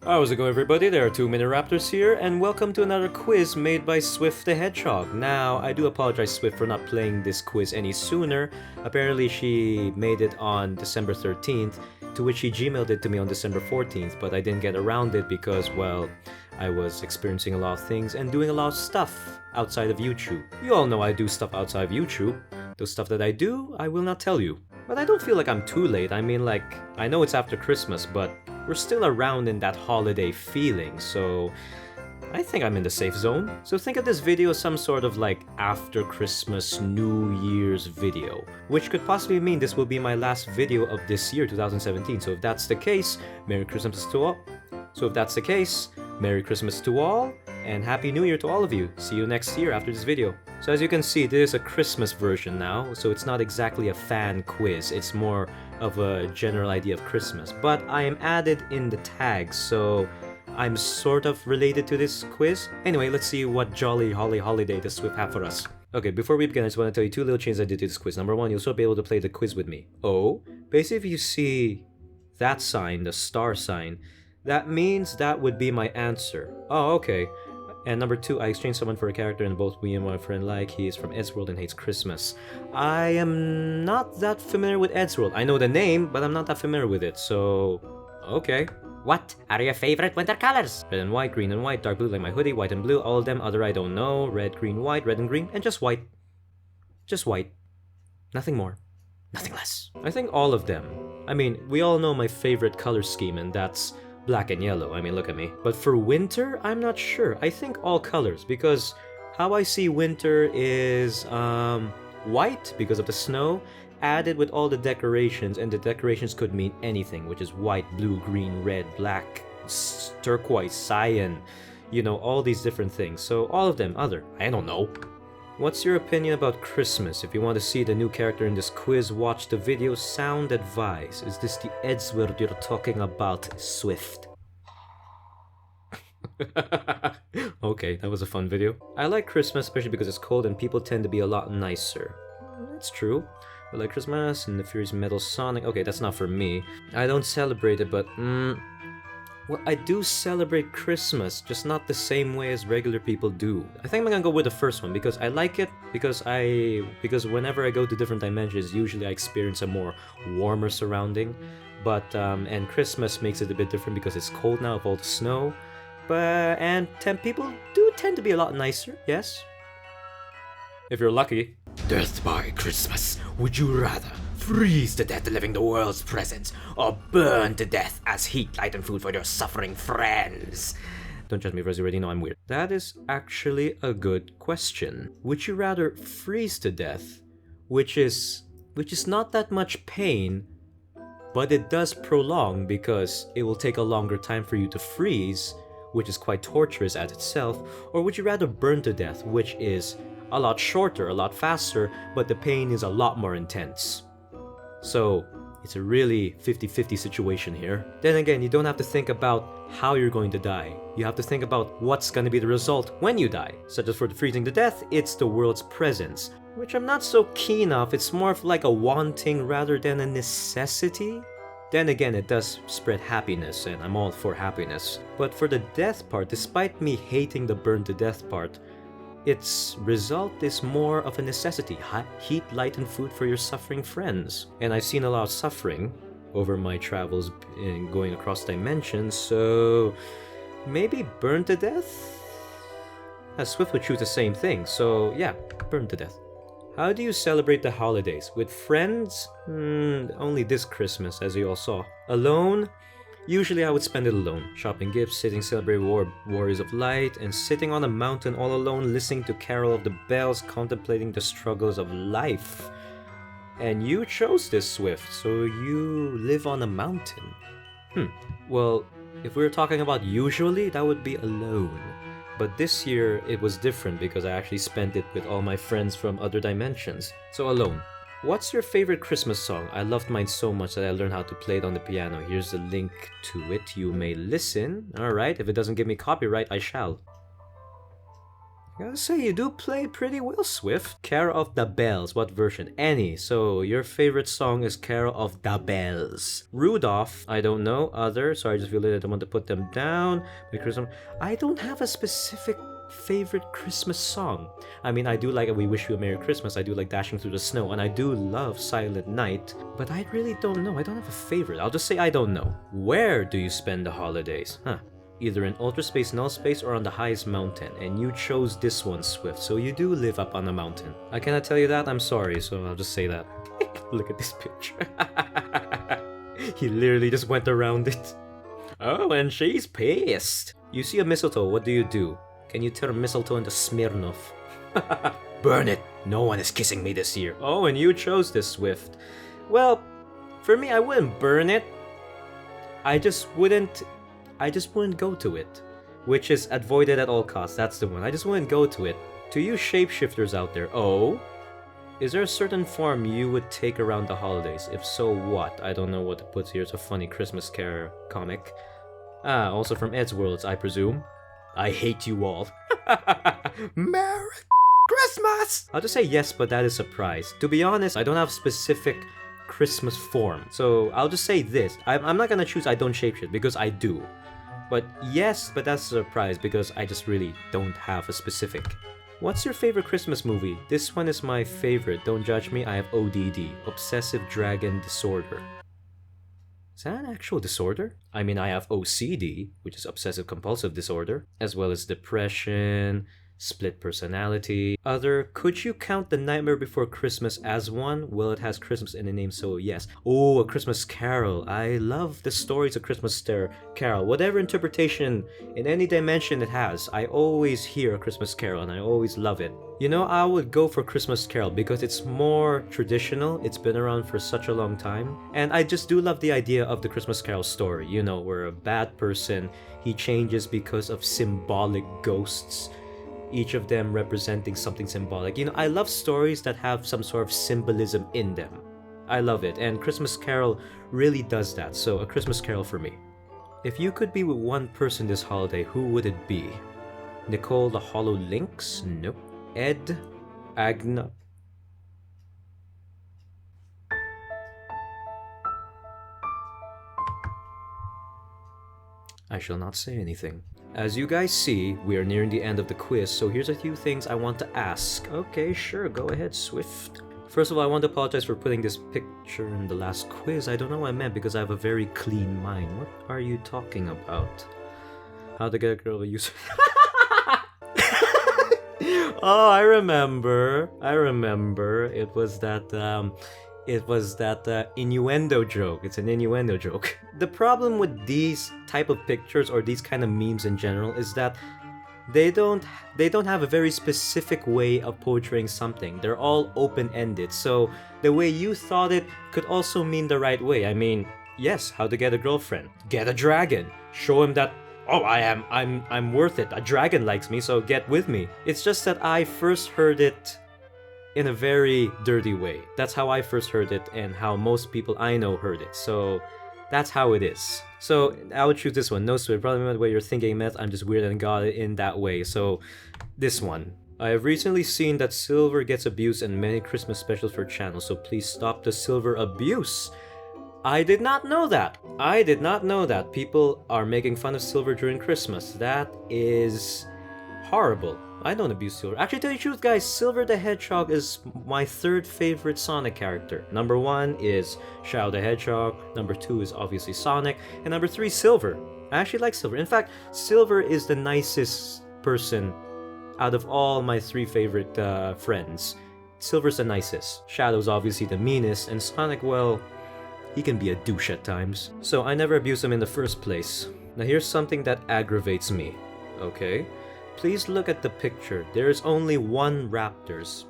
How's it going, everybody? There are twomanyraptors here, and welcome to another quiz made by Swift the Hedgehog. Now, I do apologize, Swift, for not playing this quiz any sooner. Apparently, she made it on December 13th, to which she gmailed it to me on December 14th, but I didn't get around it because, well, I was experiencing a lot of things and doing a lot of stuff outside of YouTube. You all know I do stuff outside of YouTube. The stuff that I do, I will not tell you. But I don't feel like I'm too late. I mean, like, I know it's after Christmas, but we're still around in that holiday feeling, so I think I'm in the safe zone. So think of this video as some sort of like after Christmas New Year's video, which could possibly mean this will be my last video of this year, 2017. So if that's the case, Merry Christmas to all. Merry Christmas to all, and Happy New Year to all of you. See you next year after this video. So as you can see, this is a Christmas version now, so it's not exactly a fan quiz, it's more of a general idea of Christmas. But I am added in the tags, so I'm sort of related to this quiz. Anyway, let's see what jolly holly holiday the Swift have for us. Okay, before we begin, I just want to tell you two little changes I did to this quiz. Number one, you'll still be able to play the quiz with me. Oh, basically if you see that sign, the star sign, that means that would be my answer. Oh, okay. And number two, I exchanged someone for a character and both me and my friend like. He is from Eddsworld and hates Christmas. I am not that familiar with Eddsworld. I know the name, but I'm not that familiar with it, so okay. What are your favorite winter colors? Red and white, green and white, dark blue like my hoodie, white and blue, all of them, other I don't know, red, green, white, red and green, and just white. Just white. Nothing more. Nothing less. I think all of them. I mean, we all know my favorite color scheme, and that's black and yellow. I mean, look at me. But for winter, I'm not sure. I think all colors, because how I see winter is white because of the snow, added with all the decorations, and the decorations could mean anything, which is white, blue, green, red, black, turquoise, cyan, you know, all these different things. So all of them, other, I don't know. What's your opinion about Christmas? If you want to see the new character in this quiz, watch the video. Sound advice. Is this the Eddsworld you're talking about, Swift? Okay, that was a fun video. I like Christmas, especially because it's cold and people tend to be a lot nicer. That's true. I like Christmas and the Furious Metal Sonic. Okay, that's not for me. I don't celebrate it, but well, I do celebrate Christmas, just not the same way as regular people do. I think I'm gonna go with the first one because I like it, because whenever I go to different dimensions, usually I experience a more warmer surrounding. But and Christmas makes it a bit different because it's cold now with all the snow. And people do tend to be a lot nicer, yes. If you're lucky. Death by Christmas. Would you rather freeze to death living the world's presents, or burn to death as heat, light, and food for your suffering friends? Don't judge me, because you already know I'm weird. That is actually a good question. Would you rather freeze to death, which is not that much pain, but it does prolong because it will take a longer time for you to freeze, which is quite torturous as itself, or would you rather burn to death, which is a lot shorter, a lot faster, but the pain is a lot more intense? So it's a really 50-50 situation here. Then again, you don't have to think about how you're going to die. You have to think about what's going to be the result when you die. Such as for the freezing to death, it's the world's presence, which I'm not so keen of. It's more of like a wanting rather than a necessity. Then again, it does spread happiness, and I'm all for happiness. But for the death part, despite me hating the burn to death part, its result is more of a necessity. Heat, light, and food for your suffering friends. And I've seen a lot of suffering over my travels in going across dimensions, so maybe burn to death? As Swift would choose the same thing, so yeah, burn to death. How do you celebrate the holidays? With friends? Only this Christmas, as you all saw. Alone? Usually I would spend it alone, shopping gifts, sitting celebrating Warriors of Light, and sitting on a mountain all alone, listening to Carol of the Bells, contemplating the struggles of life. And you chose this, Swift, so you live on a mountain. Well, if we were talking about usually, that would be alone. But this year, it was different because I actually spent it with all my friends from other dimensions. So alone. What's your favorite Christmas song? I loved mine so much that I learned how to play it on the piano. Here's the link to it. You may listen. Alright, if it doesn't give me copyright, I shall. I gotta say, you do play pretty well, Swift. Carol of the Bells, what version? Any. So your favorite song is Carol of the Bells. Rudolph, I don't know. Other, so I just really don't want to put them down. I don't have a specific favorite Christmas song. I mean, I do like We Wish You a Merry Christmas, I do like Dashing Through the Snow, and I do love Silent Night, but I really don't know. I don't have a favorite. I'll just say I don't know. Where do you spend the holidays? Either in ultra space, null space, or on the highest mountain, and you chose this one, Swift, so you do live up on a mountain. I cannot tell you that, I'm sorry, so I'll just say that. Look at this picture. He literally just went around it. Oh, and she's pissed. You see a mistletoe, what do? Can you turn mistletoe into Smirnoff? Burn it! No one is kissing me this year. Oh, and you chose this, Swift. Well, for me, I wouldn't burn it. I just wouldn't go to it. Which is avoided at all costs. That's the one. I just wouldn't go to it. To you shapeshifters out there, is there a certain form you would take around the holidays? If so, what? I don't know what to put here. It's a funny Christmas Carol comic. Also from Ed's Worlds, I presume. I hate you all. Merry Christmas! I'll just say yes, but that is a surprise. To be honest, I don't have specific Christmas form. So I'll just say this. I'm not gonna choose I don't shapeshift because I do. But yes, but that's a surprise because I just really don't have a specific. What's your favorite Christmas movie? This one is my favorite. Don't judge me, I have ODD. Obsessive Dragon Disorder. Is that an actual disorder? I mean, I have OCD, which is obsessive compulsive disorder, as well as depression, split personality. Could you count The Nightmare Before Christmas as one? Well, it has Christmas in the name, so yes. Oh, A Christmas Carol. I love the stories of Christmas Carol. Whatever interpretation in any dimension it has, I always hear A Christmas Carol and I always love it. You know, I would go for Christmas Carol because it's more traditional. It's been around for such a long time. And I just do love the idea of the Christmas Carol story. You know, where a bad person, he changes because of symbolic ghosts. Each of them representing something symbolic. You know, I love stories that have some sort of symbolism in them. I love it, and Christmas Carol really does that, so A Christmas Carol for me. If you could be with one person this holiday, who would it be? Nicole the Hollow Lynx? Nope. Ed? Agna? I shall not say anything. As you guys see, we are nearing the end of the quiz, so here's a few things I want to ask. Okay, sure, go ahead, Swift. First of all, I want to apologize for putting this picture in the last quiz. I don't know what I meant because I have a very clean mind. What are you talking about? How to get a girl to use... Oh, I remember. It was that innuendo joke. It's an innuendo joke. The problem with these type of pictures or these kind of memes in general is that they don't have a very specific way of portraying something. They're all open-ended. So the way you thought it could also mean the right way. I mean, yes, how to get a girlfriend. Get a dragon. Show him that, oh, I'm worth it. A dragon likes me, so get with me. It's just that I first heard it in a very dirty way. That's how I first heard it and how most people I know heard it. So that's how it is. So I would choose this one. No sweat. Probably not the way you're thinking, Meth. I'm just weird and got it in that way. So this one. I have recently seen that silver gets abused in many Christmas specials for channels, so please stop the silver abuse. I did not know that. People are making fun of silver during Christmas. That is horrible. I don't abuse Silver. Actually, to tell you the truth, guys, Silver the Hedgehog is my third favorite Sonic character. Number 1 is Shadow the Hedgehog, number 2 is obviously Sonic, and number 3 Silver. I actually like Silver. In fact, Silver is the nicest person out of all my 3 favorite friends. Silver's the nicest. Shadow's obviously the meanest, and Sonic, well, he can be a douche at times. So I never abuse him in the first place. Now here's something that aggravates me, okay? Please look at the picture. There is only one Raptors.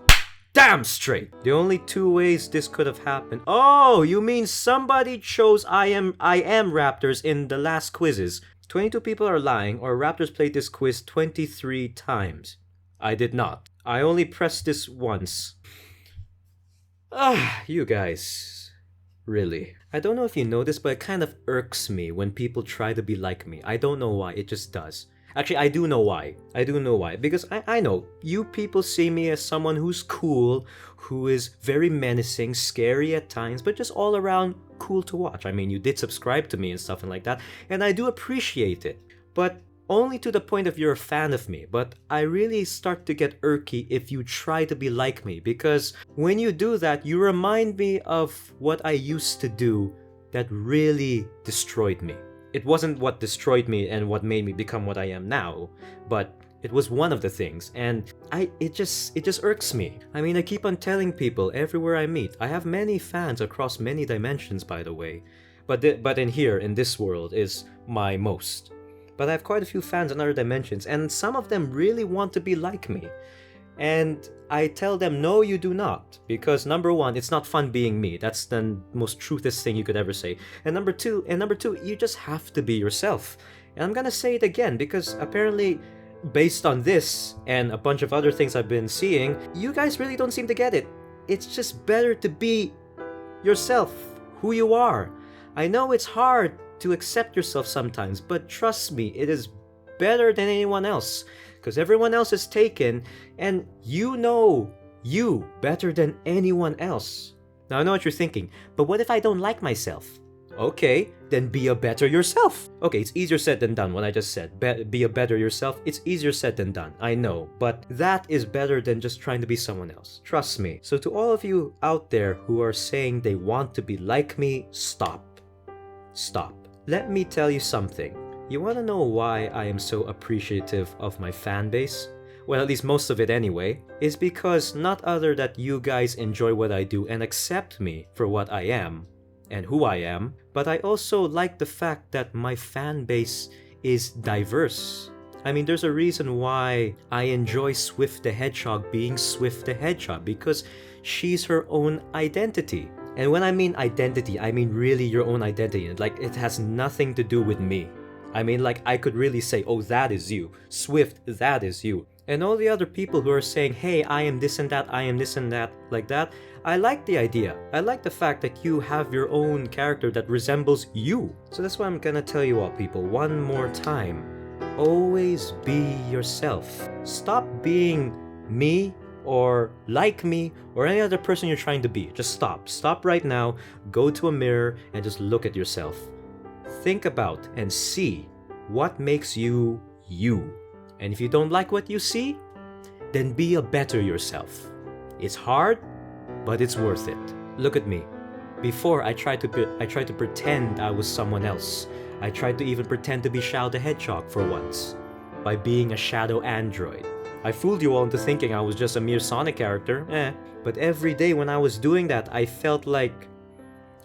Damn straight! The only 2 ways this could have happened. Oh, you mean somebody chose I am Raptors in the last quizzes. 22 people are lying, or Raptors played this quiz 23 times. I did not. I only pressed this once. You guys. Really. I don't know if you know this, but it kind of irks me when people try to be like me. I don't know why, it just does. Actually, I do know why. I do know why. Because I know you people see me as someone who's cool, who is very menacing, scary at times, but just all around cool to watch. I mean, you did subscribe to me and stuff and like that, and I do appreciate it. But only to the point of you're a fan of me. But I really start to get irky if you try to be like me, because when you do that, you remind me of what I used to do that really destroyed me. It wasn't what destroyed me and what made me become what I am now, but it was one of the things, and it just irks me. I mean, I keep on telling people everywhere I meet. I have many fans across many dimensions, by the way, but in here, in this world, is my most. But I have quite a few fans in other dimensions, and some of them really want to be like me. And I tell them, no, you do not. Because number one, it's not fun being me. That's the most truthest thing you could ever say. And number two, you just have to be yourself. And I'm gonna say it again, because apparently, based on this and a bunch of other things I've been seeing, you guys really don't seem to get it. It's just better to be yourself, who you are. I know it's hard to accept yourself sometimes, but trust me, it is better than anyone else. Because everyone else is taken, and you know you better than anyone else. Now I know what you're thinking, but what if I don't like myself? Okay, then be a better yourself. Okay, it's easier said than done what I just said. Be a better yourself. It's easier said than done, I know. But that is better than just trying to be someone else. Trust me. So to all of you out there who are saying they want to be like me, stop. Stop. Let me tell you something. You want to know why I am so appreciative of my fan base? Well, at least most of it anyway, is because not other that you guys enjoy what I do and accept me for what I am and who I am, but I also like the fact that my fan base is diverse. I mean, there's a reason why I enjoy Swift the Hedgehog being Swift the Hedgehog, because she's her own identity. And when I mean identity, I mean really your own identity. Like, it has nothing to do with me. I mean, like, I could really say, oh, that is you. Swift, that is you. And all the other people who are saying, hey, I am this and that, I am this and that, like that, I like the idea. I like the fact that you have your own character that resembles you. So that's why I'm gonna tell you all, people, one more time. Always be yourself. Stop being me or like me or any other person you're trying to be. Just stop. Stop right now, go to a mirror and just look at yourself. Think about and see what makes you you. And if you don't like what you see, then be a better yourself. It's hard, but it's worth it. Look at me. Before, I tried to pretend I was someone else. I tried to even pretend to be Shadow the Hedgehog for once, by being a shadow android. I fooled you all into thinking I was just a mere Sonic character, but every day when I was doing that, I felt like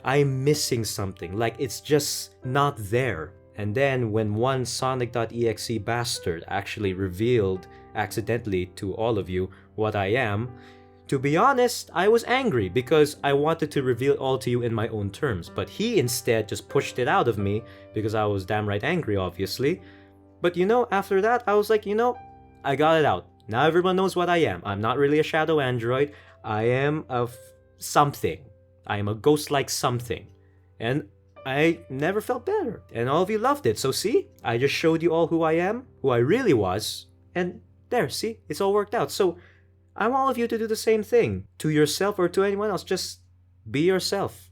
I'm missing something, like it's just not there. And then when one Sonic.exe bastard actually revealed accidentally to all of you what I am, to be honest, I was angry because I wanted to reveal it all to you in my own terms, but he instead just pushed it out of me because I was damn right angry, obviously. But after that, I was like, I got it out. Now everyone knows what I am. I'm not really a shadow android. I am something. I am a ghost-like something. And I never felt better. And all of you loved it. So see, I just showed you all who I am, who I really was. And there, see, it's all worked out. So I want all of you to do the same thing. To yourself or to anyone else, just be yourself.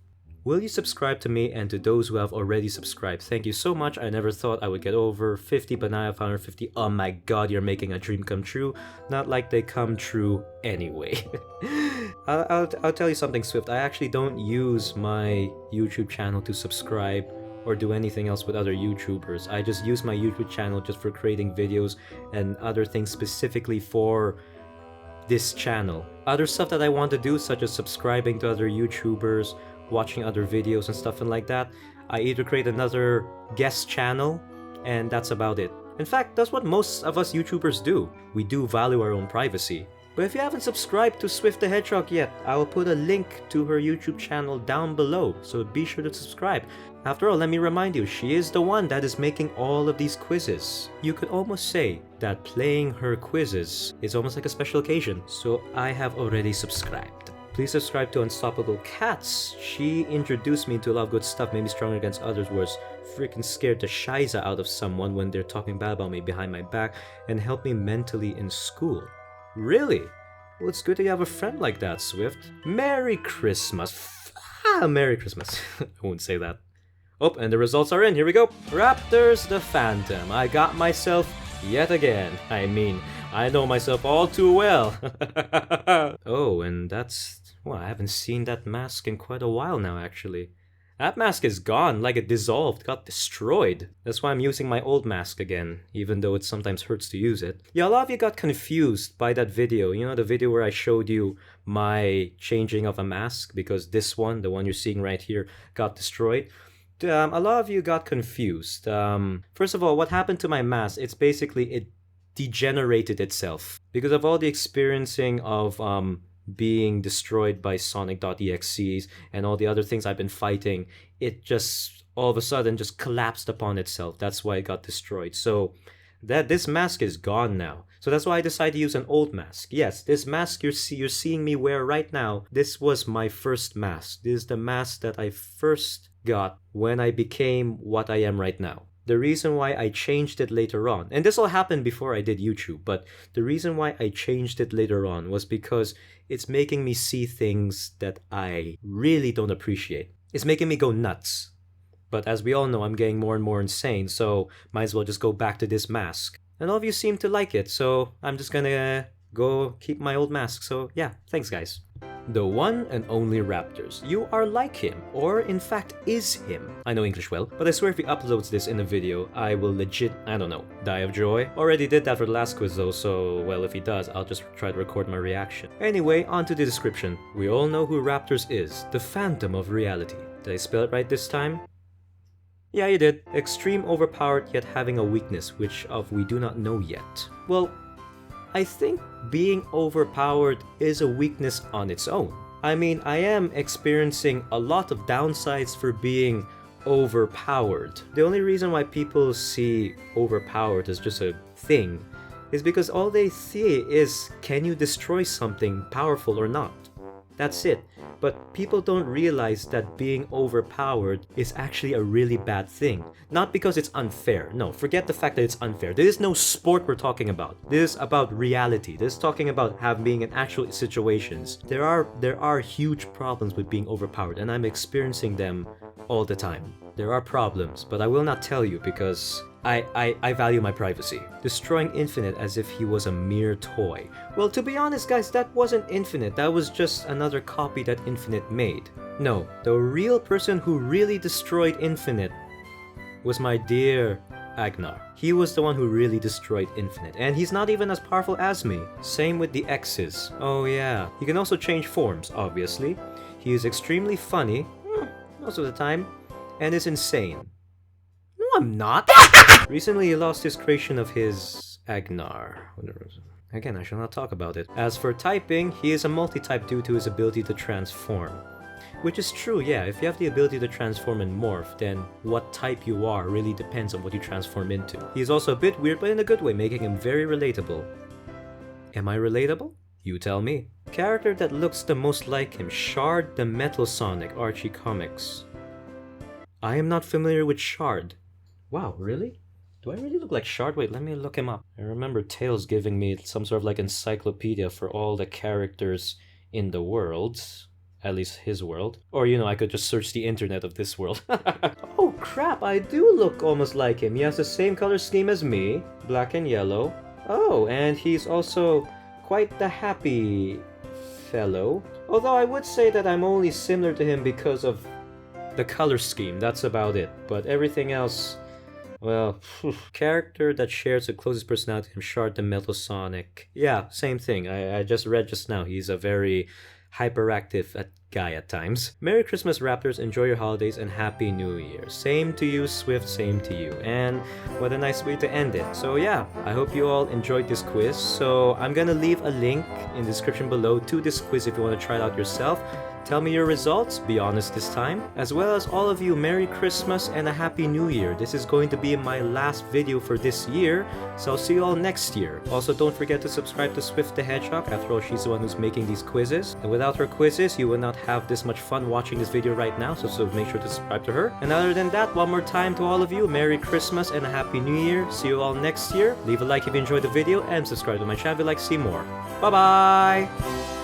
Will you subscribe to me, and to those who have already subscribed, thank you so much. I never thought I would get over 50, but now I have 150. Oh my god, you're making a dream come true. Not like they come true anyway. I'll tell you something, Swift. I actually don't use my YouTube channel to subscribe or do anything else with other YouTubers. I just use my YouTube channel just for creating videos and other things specifically for this channel. Other stuff that I want to do, such as subscribing to other YouTubers, watching other videos and stuff and like that, I either create another guest channel, and that's about it. In fact, that's what most of us YouTubers do. We do value our own privacy. But if you haven't subscribed to Swift the Hedgehog yet, I will put a link to her YouTube channel down below, so be sure to subscribe. After all, let me remind you, she is the one that is making all of these quizzes. You could almost say that playing her quizzes is almost like a special occasion, so I have already subscribed. Please subscribe to Unstoppable Cats. She introduced me to a lot of good stuff, made me stronger against others, was freaking scared the shiza out of someone when they're talking bad about me behind my back, and helped me mentally in school. Really? Well, it's good that you have a friend like that, Swift. Merry Christmas. Merry Christmas. I won't say that. Oh, and the results are in. Here we go. Raptors the Phantom. I got myself yet again. I mean, I know myself all too well. Oh, and that's... Well, I haven't seen that mask in quite a while now, actually. That mask is gone, like it dissolved, got destroyed. That's why I'm using my old mask again, even though it sometimes hurts to use it. Yeah, a lot of you got confused by that video. You know, the video where I showed you my changing of a mask, because this one, the one you're seeing right here, got destroyed. A lot of you got confused. First of all, what happened to my mask? It's basically, it degenerated itself. Because of all the experiencing of being destroyed by Sonic.exes and all the other things I've been fighting, it just all of a sudden just collapsed upon itself. That's why it got destroyed. So this mask is gone now. So that's why I decided to use an old mask. Yes, this mask you're seeing me wear right now, this was my first mask. This is the mask that I first got when I became what I am right now. The reason why I changed it later on, and this all happened before I did YouTube, but the reason why I changed it later on was because it's making me see things that I really don't appreciate. It's making me go nuts. But as we all know, I'm getting more and more insane, so might as well just go back to this mask. And all of you seem to like it, so I'm just gonna go keep my old mask. So yeah, thanks guys. The one and only Raptors. You are like him, or in fact is him. I know English well, but I swear if he uploads this in a video, I will legit, I don't know, die of joy. Already did that for the last quiz though, so well, if he does, I'll just try to record my reaction. Anyway, on to the description. We all know who Raptors is, the phantom of reality. Did I spell it right this time? Yeah, you did. Extreme overpowered yet having a weakness, which of we do not know yet. Well, I think being overpowered is a weakness on its own. I mean, I am experiencing a lot of downsides for being overpowered. The only reason why people see overpowered as just a thing is because all they see is, can you destroy something powerful or not? That's it. But people don't realize that being overpowered is actually a really bad thing. Not because it's unfair. No, forget the fact that it's unfair. There is no sport we're talking about. This is about reality. This is talking about being in actual situations. There are huge problems with being overpowered, and I'm experiencing them all the time. There are problems, but I will not tell you because I value my privacy. Destroying Infinite as if he was a mere toy. Well, to be honest guys, that wasn't Infinite. That was just another copy that Infinite made. No, the real person who really destroyed Infinite was my dear Agnar. He was the one who really destroyed Infinite, and he's not even as powerful as me. Same with the X's. Oh yeah, he can also change forms, obviously. He is extremely funny, most of the time, and is insane. No, I'm not! Recently, he lost his creation of his Agnar. Again, I shall not talk about it. As for typing, he is a multi-type due to his ability to transform. Which is true, yeah. If you have the ability to transform and morph, then what type you are really depends on what you transform into. He is also a bit weird, but in a good way, making him very relatable. Am I relatable? You tell me. Character that looks the most like him, Shard the Metal Sonic, Archie Comics. I am not familiar with Shard. Wow, really? Do I really look like Shard? Wait, let me look him up. I remember Tails giving me some sort of like encyclopedia for all the characters in the world. At least his world. Or, you know, I could just search the internet of this world. Oh crap, I do look almost like him. He has the same color scheme as me. Black and yellow. Oh, and he's also quite the happy fellow. Although I would say that I'm only similar to him because of the color scheme. That's about it. But everything else... Well, character that shares the closest personality to him, Shard the Metal Sonic. Yeah, same thing. I just read just now. He's a very hyperactive guy at times. Merry Christmas, Raptors. Enjoy your holidays and Happy New Year. Same to you, Swift. Same to you. And what a nice way to end it. So yeah, I hope you all enjoyed this quiz. So I'm gonna leave a link in the description below to this quiz if you want to try it out yourself. Tell me your results, be honest this time. As well as all of you, Merry Christmas and a Happy New Year. This is going to be my last video for this year, so I'll see you all next year. Also, don't forget to subscribe to Swift the Hedgehog. After all, she's the one who's making these quizzes. And without her quizzes, you would not have this much fun watching this video right now, so make sure to subscribe to her. And other than that, one more time to all of you, Merry Christmas and a Happy New Year. See you all next year. Leave a like if you enjoyed the video, and subscribe to my channel if you'd like to see more. Bye-bye!